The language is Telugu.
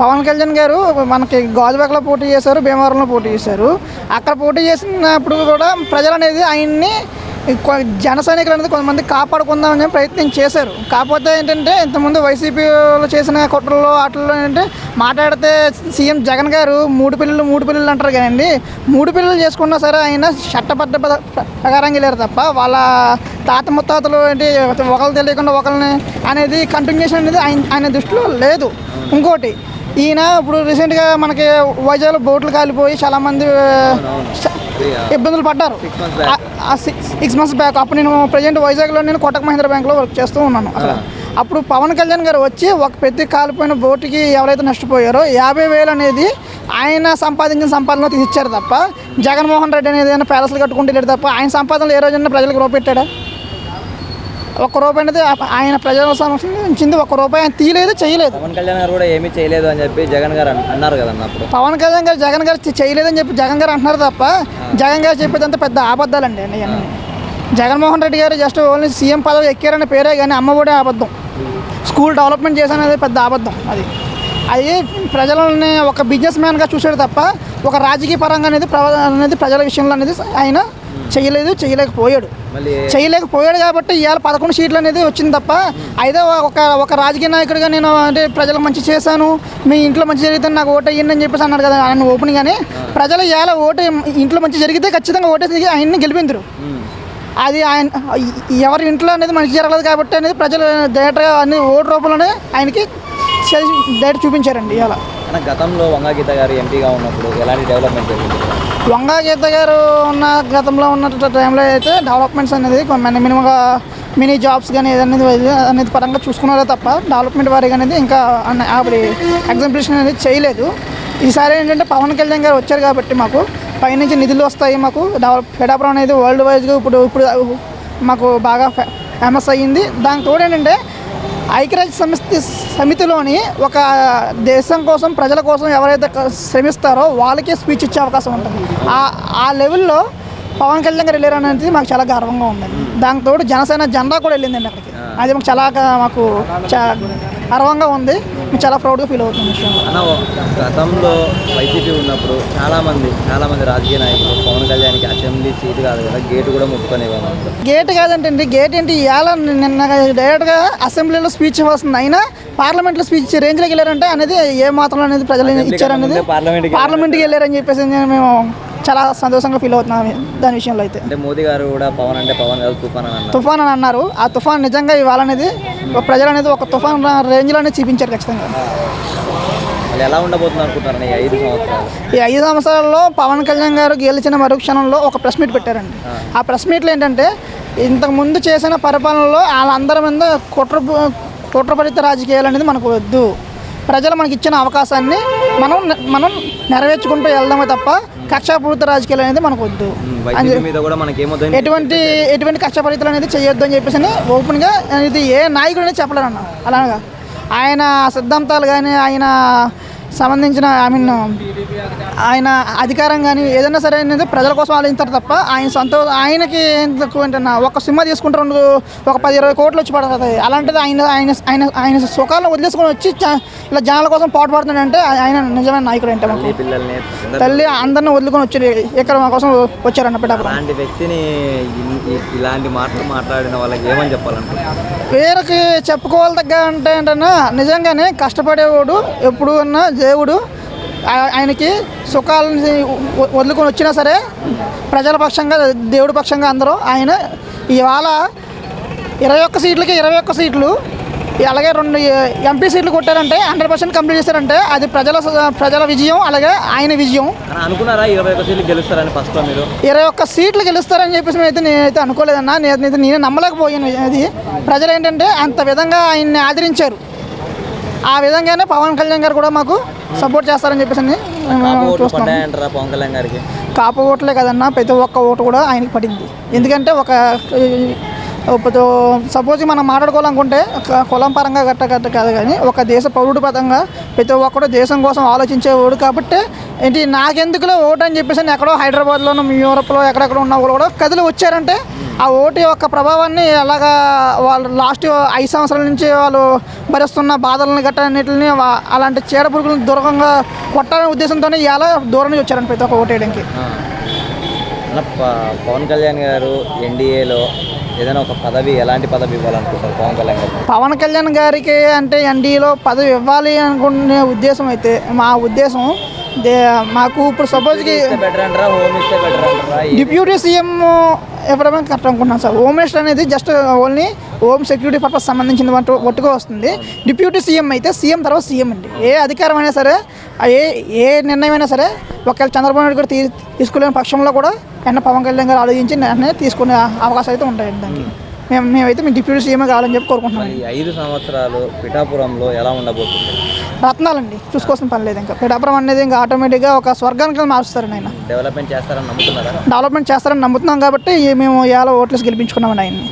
పవన్ కళ్యాణ్ గారు మనకి గాజువాకలో పోటీ చేశారు, భీమవరంలో పోటీ చేశారు. అక్కడ పోటీ చేసినప్పుడు కూడా ప్రజలు అనేది ఆయన్ని జన సైనికులు అనేది కొంతమంది కాపాడుకుందామని ప్రయత్నం చేశారు. కాకపోతే ఏంటంటే ఇంతకుముందు వైసీపీలో చేసిన కుట్రల్లో వాటిల్లో ఏంటంటే మాట్లాడితే సీఎం జగన్ గారు మూడు పిల్లలు అంటారు కదండి. మూడు పిల్లలు చేసుకున్నా సరే ఆయన చట్టబద్ధ ప్రకారంగా వెళ్ళారు తప్ప వాళ్ళ తాత ముత్తాతలు ఏంటి ఒకరు తెలియకుండా ఒకరిని అనేది కంటిన్యూషన్ అనేది ఆయన దృష్టిలో లేదు. ఇంకోటి ఈయన ఇప్పుడు రీసెంట్గా మనకి వైజాగ్లో బోట్లు కాలిపోయి చాలామంది ఇబ్బందులు పడ్డారు. 6 months బ్యాక్ అప్పుడు నేను ప్రజెంట్ వైజాగ్లో నేను కోటక్ మహీంద్రా బ్యాంక్లో వర్క్ చేస్తూ ఉన్నాను. అక్కడ అప్పుడు పవన్ కళ్యాణ్ గారు వచ్చి ఒక ప్రతి కాలిపోయిన బోటుకి ఎవరైతే నష్టపోయారో 50,000 అనేది ఆయన సంపాదించిన సంపాదనలో తీసిచ్చారు తప్ప జగన్మోహన్ రెడ్డి అనేది ఏదైనా ప్యాలెస్లు కట్టుకుంటూ వెళ్ళాడు తప్ప ఆయన సంపాదనలు ఏ రోజైనా ప్రజలకు రూపెట్టాడా? ₹1 అనేది ఆయన ప్రజల సంబంధించింది ₹1 ఆయన తీయలేదు, చేయలేదు. పవన్ కళ్యాణ్ గారు కూడా ఏమీ చేయలేదు అని చెప్పి జగన్ గారు అన్నారు కదన్న. అప్పుడు పవన్ కళ్యాణ్ గారు జగన్ గారు చేయలేదని చెప్పి జగన్ గారు అంటున్నారు తప్ప జగన్ గారు చెప్పేదంతా పెద్ద అబద్ధాలండి అన్నీ. జగన్మోహన్ రెడ్డి గారు జస్ట్ ఓన్లీ సీఎం పదవి ఎక్కారనే పేరే కానీ అమ్మఒడే అబద్ధం, స్కూల్ డెవలప్మెంట్ చేశాననేది పెద్ద అబద్ధం. అది ప్రజలని ఒక బిజినెస్ మ్యాన్గా చూసాడు తప్ప ఒక రాజకీయ పరంగా అనేది ప్రజల విషయంలో అనేది ఆయన చేయలేకపోయాడు కాబట్టి ఇవాళ 11 సీట్లు అనేది వచ్చింది తప్ప అయితే ఒక రాజకీయ నాయకుడిగా నేను అంటే ప్రజలకు మంచి చేశాను, మీ ఇంట్లో మంచి జరిగితే నాకు ఓటు అయ్యింది అని చెప్పేసి అన్నాడు కదా ఆయన ఓపెన్. కానీ ప్రజలు ఇవాళ ఓటు ఇంట్లో మంచి జరిగితే ఖచ్చితంగా ఓటేసి ఆయన్ని గెలిపించరు. అది ఆయన ఎవరి ఇంట్లో అనేది మంచి జరగలేదు కాబట్టి అనేది ప్రజలు డైరెక్ట్గా అన్ని ఓటు రూపంలోనే ఆయనకి డైరెక్ట్ చూపించారండి. ఇవాళ గతంలో వంగా గీత గారు ఎంపీగా ఉన్నప్పుడు ఎలాంటి డెవలప్మెంట్ జరిగింది? వంగా గీత గారు ఉన్న గతంలో ఉన్న టైంలో అయితే డెవలప్మెంట్స్ అనేది మినిమంగా మినీ జాబ్స్ కానీ అనేది పరంగా చూసుకున్నారో తప్ప డెవలప్మెంట్ వారికి అనేది ఇంకా అప్పుడు ఎగ్జాంపులేషన్ అనేది చేయలేదు. ఈసారి ఏంటంటే పవన్ కళ్యాణ్ గారు వచ్చారు కాబట్టి మాకు పైనుంచి నిధులు వస్తాయి. మాకు పిఠాపురం అనేది వరల్డ్ వైజ్గా ఇప్పుడు మాకు బాగా ఫేమస్ అయ్యింది. దానికి తోడు ఏంటంటే ఐక్యరాజ్య సమితిలోని ఒక దేశం కోసం ప్రజల కోసం ఎవరైతే శ్రమిస్తారో వాళ్ళకే స్పీచ్ ఇచ్చే అవకాశం ఉంటుంది. ఆ లెవెల్లో పవన్ కళ్యాణ్ గారు వెళ్ళారు అనేది మాకు చాలా గర్వంగా ఉందండి. దానికి తోడు జనసేన జెండా కూడా వెళ్ళిందండి అక్కడికి. అది మాకు గర్వంగా ఉంది, మేము చాలా ప్రౌడ్గా ఫీల్ అవుతుంది విషయంలో. గతంలో వైసీపీ ఉన్నప్పుడు చాలామంది రాజకీయ నాయకులు పవన్ కళ్యాణ్కి అసెంబ్లీ సీటు కాదు కదా గేటు కూడా ముట్టుకునేవాళ్ళు. గేట్ కాదంటండి, గేట్ ఏంటి ఇవాళ నిన్న డైరెక్ట్గా అసెంబ్లీలో స్పీచ్ వస్తుంది, అయినా పార్లమెంట్లో స్పీచ్ రేంజ్లోకి వెళ్ళారంటే అనేది ఏ మాత్రం అనేది ప్రజలు ఇచ్చారనేది పార్లమెంట్కి వెళ్ళారని చెప్పేసి మేము చాలా సంతోషంగా ఫీల్ అవుతున్నాం దాని విషయంలో. అయితే అంటే మోదీ గారు కూడా పవన్ కాదు తుఫాన్ అని అన్నారు. ఆ తుఫాన్ నిజంగా ఇవాళ అనేది ప్రజలు అనేది ఒక తుఫాన్ రేంజ్లోనే చూపించారు ఖచ్చితంగా. ఎలా ఉండబోతుంది అనుకుంటారు ఈ 5 సంవత్సరాలు? ఈ 5 సంవత్సరాల్లో పవన్ కళ్యాణ్ గారు గెలిచిన మరుక్షణంలో ఒక ప్రెస్ మీట్ పెట్టారండి. ఆ ప్రెస్ మీట్లో ఏంటంటే ఇంతకుముందు చేసిన పరిపాలనలో వాళ్ళందరి మీద కుట్రపరిత రాజకీయాలు అనేది మనకు వద్దు, ప్రజలు మనకి ఇచ్చిన అవకాశాన్ని మనం నెరవేర్చుకుంటూ వెళ్దామే తప్ప కక్షాపూరిత రాజకీయాలు అనేది మనకు వద్దు, ఎటువంటి కక్షాపూరితలు అనేది చేయొద్దు అని చెప్పేసి ఓపెన్గా అనేది ఏ నాయకుడు అనేది చెప్పలేరన్న. అలాగా ఆయన సిద్ధాంతాలు కానీ ఆయన సంబంధించిన ఆయన అధికారం కానీ ఏదైనా సరే అనేది ప్రజల కోసం ఆలోచిస్తారు తప్ప ఆయనకి ఏంటన్నా ఒక సినిమా తీసుకుంటే ఒక 10-20 కోట్లు వచ్చి పడుతుంది. అలాంటిది ఆయన సుఖాలను వదిలేసుకొని వచ్చి ఇలా జనాల కోసం పాటుపడుతున్నాడంటే ఆయన నిజమైన నాయకుడు అంటే మాకు తల్లి అందరినీ వదులుకొని వచ్చి ఇక్కడ మా కోసం వచ్చారన్న పిఠాపురం. అలాంటి వ్యక్తిని ఇలాంటి మాటలు మాట్లాడిన వాళ్ళకి ఏమని చెప్పాలనుకుంటున్నారు? వేరకి చెప్పుకోవాలి తగ్గ అంటే ఏంటన్నా నిజంగానే కష్టపడేవాడు ఎప్పుడు అన్నా దేవుడు ఆయనకి సుఖాలని వదులుకొని వచ్చినా సరే ప్రజల పక్షంగా దేవుడి పక్షంగా అందరూ ఆయన ఇవాళ 21 సీట్లకి 21 సీట్లు అలాగే 2 ఎంపీ సీట్లు కొట్టారంటే 100% కంప్లీట్ చేశారంటే అది ప్రజల విజయం, అలాగే ఆయన విజయం. అనుకున్నారా 21 సీట్లు గెలుస్తారని? ఫస్ట్ మీరు 21 సీట్లు గెలుస్తారని చెప్పేసి నేనైతే అనుకోలేదన్నా. నేనే నమ్మలేకపోయాను. అది ప్రజలు ఏంటంటే అంత విధంగా ఆయన్ని ఆదరించారు. ఆ విధంగానే పవన్ కళ్యాణ్ గారు కూడా మాకు సపోర్ట్ చేస్తారని చెప్పేసి పవన్ గారికి కాపు ఓట్లే కదన్నా, ప్రతి ఒక్క ఓటు కూడా ఆయనకి పడింది. ఎందుకంటే సపోజ్ మనం మాట్లాడుకోవాలనుకుంటే కులం పరంగా గట్ట కాదు కానీ ఒక దేశ పౌరుడు పరంగా ప్రతి ఒక్కడు దేశం కోసం ఆలోచించేవాడు కాబట్టి నాకెందుకులో ఓటు అని చెప్పేసి ఎక్కడో హైదరాబాద్లోనూ యూరోప్లో ఎక్కడెక్కడ ఉన్న వాళ్ళు కూడా కదిలి వచ్చారంటే ఆ ఓటు యొక్క ప్రభావాన్ని అలాగా వాళ్ళు లాస్ట్ 5 సంవత్సరాల నుంచి వాళ్ళు భరిస్తున్న బాధలను గట్ట అన్నిటిని అలాంటి చీడ పురుగులను దూరంగా కొట్టాలనే ఉద్దేశంతోనే ఇలా దూరం నుంచి వచ్చారండి ప్రతి ఒక్క ఓటు వేయడానికి. అన్న, పవన్ కళ్యాణ్ గారు ఎన్డీఏలో ఏదైనా ఒక పదవి, ఎలాంటి పదవి ఇవ్వాలనుకుంటారు పవన్ కళ్యాణ్ గారు? పవన్ కళ్యాణ్ గారికి అంటే ఎన్డీఏలో పదవి ఇవ్వాలి అనుకునే ఉద్దేశం అయితే మా ఉద్దేశం మాకు ఇప్పుడు సపోజ్కి బెటర్ అంటారా, హోమ్ ఇస్తే బెటర్ అంటారా? డిప్యూటీ సీఎం ఎప్పుడైనా కరెక్ట్ అనుకుంటున్నాను సార్. హోమ్ మినిస్టర్ అనేది just only home security purpose సంబంధించిన ఒట్టుగా వస్తుంది. డిప్యూటీ సీఎం అయితే సీఎం తర్వాత సీఎం అండి. ఏ అధికారం అయినా సరే, ఏ నిర్ణయం అయినా సరే ఒకవేళ చంద్రబాబు నాయుడు కూడా తీసుకోలేని పక్షంలో కూడా పవన్ కళ్యాణ్ గారు ఆలోచించి నిర్ణయం తీసుకునే అవకాశాలు అయితే ఉంటాయండి దానికి. మేమైతే మీ డిప్యూటీ సీఎం కావాలని చెప్పి కోరుకుంటున్నాం. 5 సంవత్సరాలు పిఠాపురంలో ఎలా ఉండబోతుంది? రత్నాలండి, చూసుకోవాల్సిన పని లేదు. ఇంకా పిఠాపురం అనేది ఇంకా ఆటోమేటిక్గా ఒక స్వర్గానికి మారుస్తారండి ఆయన. డెవలప్మెంట్ చేస్తారని నమ్ముతున్నారా? డెవలప్మెంట్ చేస్తారని నమ్ముతున్నాం కాబట్టి మేము ఇలా ఓట్లేసి గెలిపించుకున్నామని ఆయన్ని.